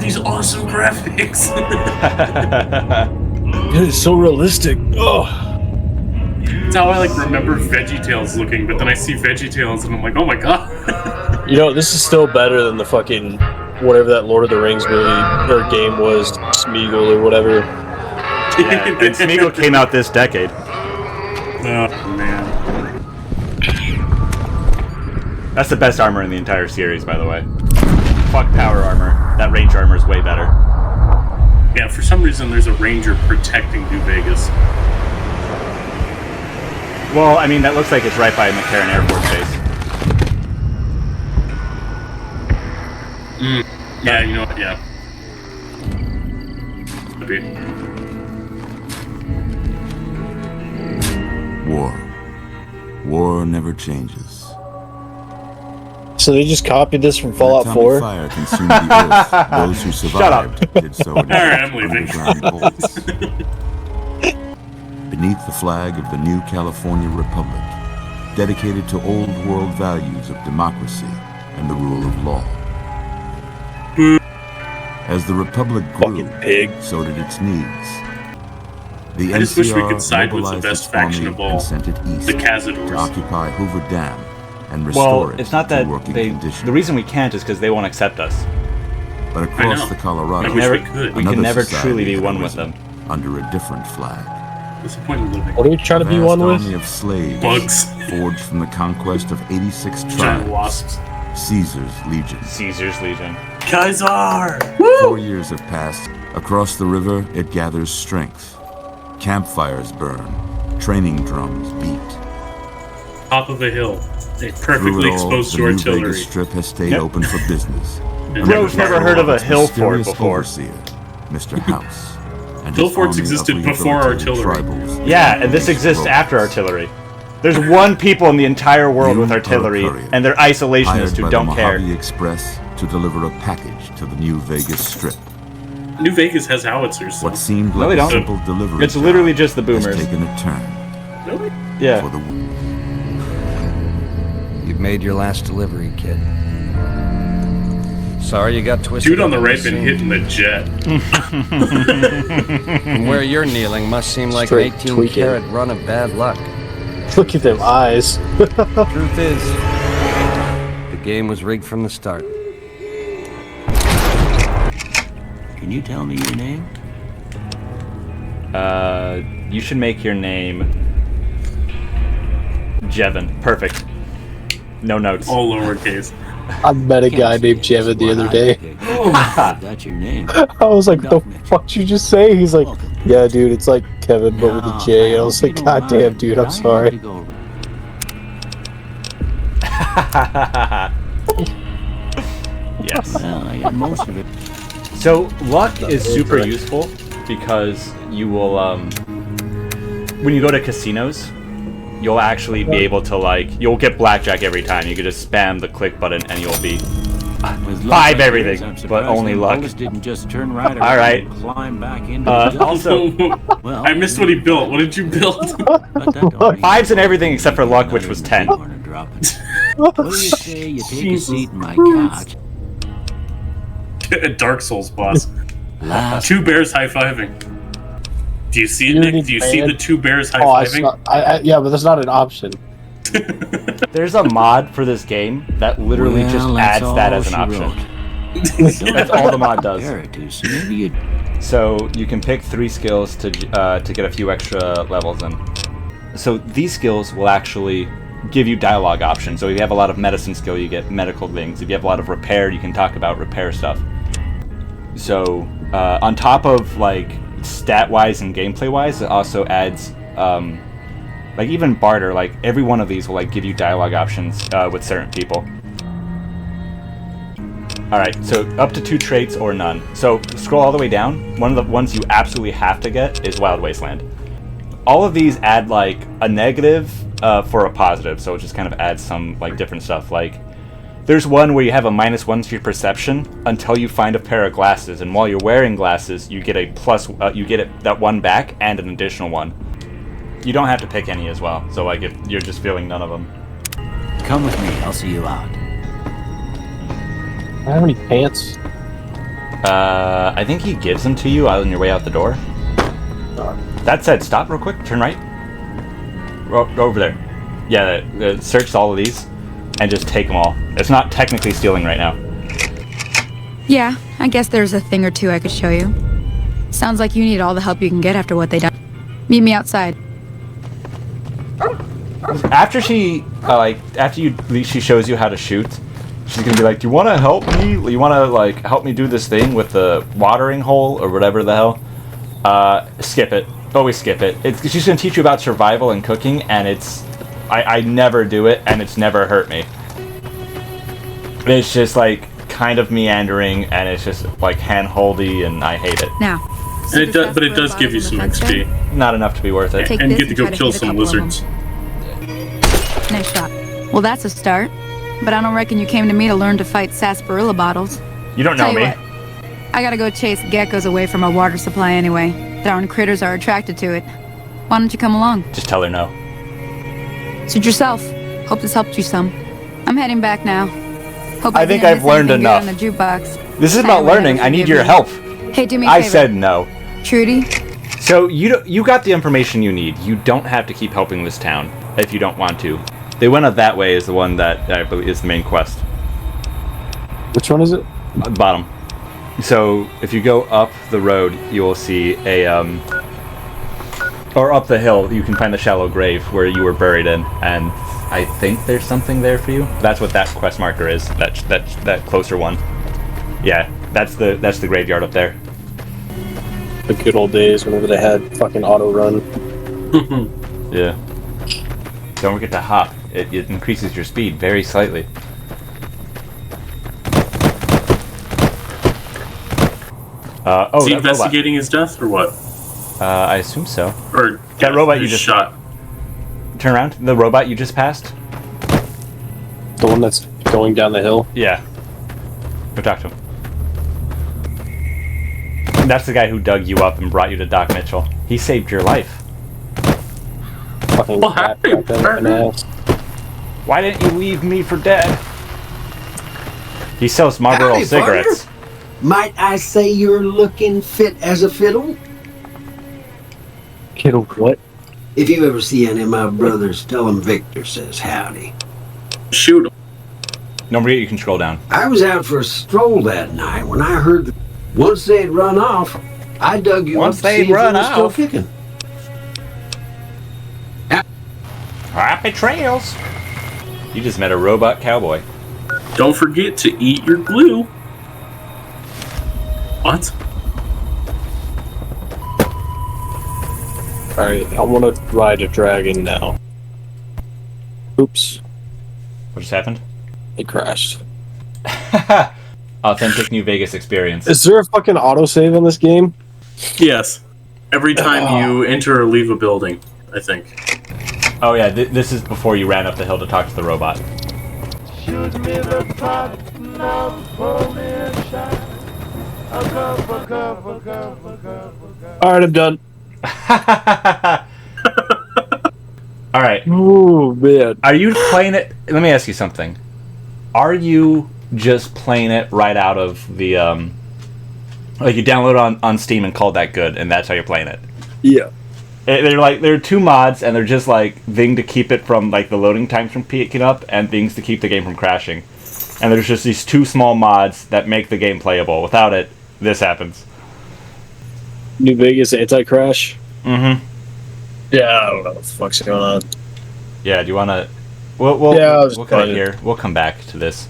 these awesome graphics. It's so realistic. Oh. That's how I like remember VeggieTales looking, but then I see VeggieTales and I'm like, oh my god. You know, this is still better than the fucking whatever that Lord of the Rings movie or game was, Smeagol or whatever. Yeah, and Smeagol came out this decade. Oh man. That's the best armor in the entire series, by the way. Fuck power armor. That range armor is way better. Yeah, for some reason there's a ranger protecting New Vegas. Well, I mean, that looks like it's right by McCarran Air Force Base. Yeah, you know what? Yeah. Okay. War never changes. So they just copied this from When Fallout atomic 4? fire consumed the earth. Those who survived did so in Alright, I'm leaving. underground vaults. Beneath the flag of the new California Republic, dedicated to old world values of democracy and the rule of law. As the Republic grew, Fucking pig. so did its needs. The I just wish we NCR could side with the mobilized best its faction army of all, and sent it east the to Cazadors. occupy Hoover Dam and Well, restore it it's not to that working they... condition. The reason we can't is because they won't accept us. But across know. the Colorado, I wish Never, we could. we another can never society truly be had one with arisen them. under a different flag. What's the point of living? What are we trying to be Vast one army with? of slaves Bugs. forged from the conquest of 86 Giant tribes. wasps. Caesar's Legion. Caesar's Legion. Kaiser! 4 years have passed. Across the river, it gathers strength. Campfires burn. Training drums beat. Top of a hill. They Through perfectly it all, exposed the to New artillery. Vegas Strip has stayed Yep. open for business. And Bro's never heard of a Its hill fort mysterious before. overseer, Mr. House. And Hill his forts army of existed before rehabilitated artillery. tribals Yeah, and this exists after artillery. There's one people in the entire world You with are a artillery, courier, and they're hired isolationists by who the don't care. Mojave Express to deliver a package to the New Vegas Strip. New Vegas has howitzers. So. What seemed No, like they a don't. simple delivery It's literally job just the boomers. has taken a turn Really? for Yeah. the You've made your last delivery, kid. Sorry you got twisted. Dude on the up right in been scene. hitting the jet. From where you're kneeling must seem like Straight an tweaking. 18-carat run of bad luck. Look at them eyes. Truth is, the game was rigged from the start. Can you tell me your name? You should make your name Jevin. Perfect. No notes. All lowercase. I met a guy named Jevin the other day. That's your name. I was like, the fuck did you just say? He's like, yeah, dude, it's like Kevin, but with a J. And I was like, god damn, dude, I'm sorry. Yes. Well, I got most of it. So luck is super useful because you will, when you go to casinos, you'll actually be able to you'll get blackjack every time. You can just spam the click button and you'll be With luck like everything, yours, I'm but surprised only the luck. bullets didn't just turn right around All right. and climb back into the jungle. Also, Well, I missed what he built. What did you build? but that don't mean fives and everything except for luck, which was 10. corner dropping. What do you say you take a seat in my couch? A Dark Souls boss. Last Two bears high fiving. Do you see it, Unity Nick? Do you see band. the two bears high Oh, fiving? yeah, but that's not an option. There's a mod for this game that literally just Well, that's adds that all as an she option. wrote. That's all the mod does. Compare it to, so maybe you So you can pick 3 skills to get a few extra levels in. So these skills will actually give you dialogue options. So if you have a lot of medicine skill, you get medical things. If you have a lot of repair, you can talk about repair stuff. So on top of stat-wise and gameplay-wise, it also adds even barter. Every one of these will give you dialogue options with certain people. Alright, so up to 2 traits or none. So scroll all the way down. One of the ones you absolutely have to get is Wild Wasteland. All of these add a negative for a positive, so it just kind of adds some different stuff. There's one where you have a -1 to your perception until you find a pair of glasses, and while you're wearing glasses, you get a plus. You get that one back and an additional one. You don't have to pick any as well. So if you're just feeling none of them. come with me. I'll see you out. I don't have any pants. I think he gives them to you on your way out the door. That said, stop real quick. Turn right. Go over there. Yeah, search all of these and just take them all. It's not technically stealing right now. Yeah, I guess there's a thing or two I could show you. Sounds like you need all the help you can get after what they done. Meet me outside. After she, she shows you how to shoot, she's gonna be like, "Do you want to help me? You want to help me do this thing with the watering hole or whatever the hell?" Skip it. Always skip it. She's gonna teach you about survival and cooking, and I never do it, and it's never hurt me. It's just kind of meandering, and it's just hand-holdy, and I hate it. Now. And it does give you some XP. Not enough to be worth it. Take And this get to go try kill hit a some couple of them. lizards. Nice shot. Well, that's a start. But I don't reckon you came to me to learn to fight sarsaparilla bottles. You don't know Tell you me. what, I gotta go chase geckos away from our water supply anyway. Darn critters are attracted to it. Why don't you come along? Just tell her no. Suit yourself. Hope this helped you some. I'm heading back now. Hope I think didn't I've miss learned anything good enough. on the jukebox. This is about Anyway, learning. never I need forgive your me. help. Hey, do me a I favor. said no. Trudy, So you got the information you need. You don't have to keep helping this town if you don't want to. They went up that way is the one that I believe is the main quest. Which one is it? Bottom. So if you go up the road, you will see or up the hill, you can find the shallow grave where you were buried in, and I think there's something there for you. That's what that quest marker is. That closer one. Yeah, that's the graveyard up there. The good old days whenever they had fucking auto run. Yeah. Don't forget to hop. It increases your speed very slightly. Is he investigating his death or what? I assume so. Or That robot you his just shot. Turn around. The robot you just passed? The one that's going down the hill. Yeah. Go talk to him. That's the guy who dug you up and brought you to Doc Mitchell. He saved your life. Fucking Well, cat happy got them in the ass. Why didn't you leave me for dead? He sells Marlboro Howdy, cigarettes. Might I say you're looking fit as a fiddle? Kid, what? If you ever see any of my brothers, tell them Victor says howdy. Shoot him. Don't forget you can scroll down. I was out for a stroll that night when I heard that once they'd run off, I dug you Once up to see they'd if you run were still off? kicking. Happy trails. You just met a robot cowboy. Don't forget to eat your glue. What? Alright, I want to ride a dragon now. Oops, What just happened? it crashed. Authentic New Vegas experience. Is there a fucking autosave on this game? Yes. Every time you enter or leave a building, I think. Oh yeah, this is before you ran up the hill to talk to the robot. Alright, I'm done. All right. Ooh, man. Are you playing it? Let me ask you something. Are you just playing it right out of the like you download on Steam and called that good, and that's how you're playing it? Yeah. They're two mods, and they're just thing to keep it from the loading times from picking up, and things to keep the game from crashing. And there's just these two small mods that make the game playable. Without it, this happens. New Vegas anti-crash? Mm-hmm. Yeah, I don't know what the fuck's going on. Yeah. Do you want to? We'll Yeah, I was we'll cut it playing it. here. We'll come back to this.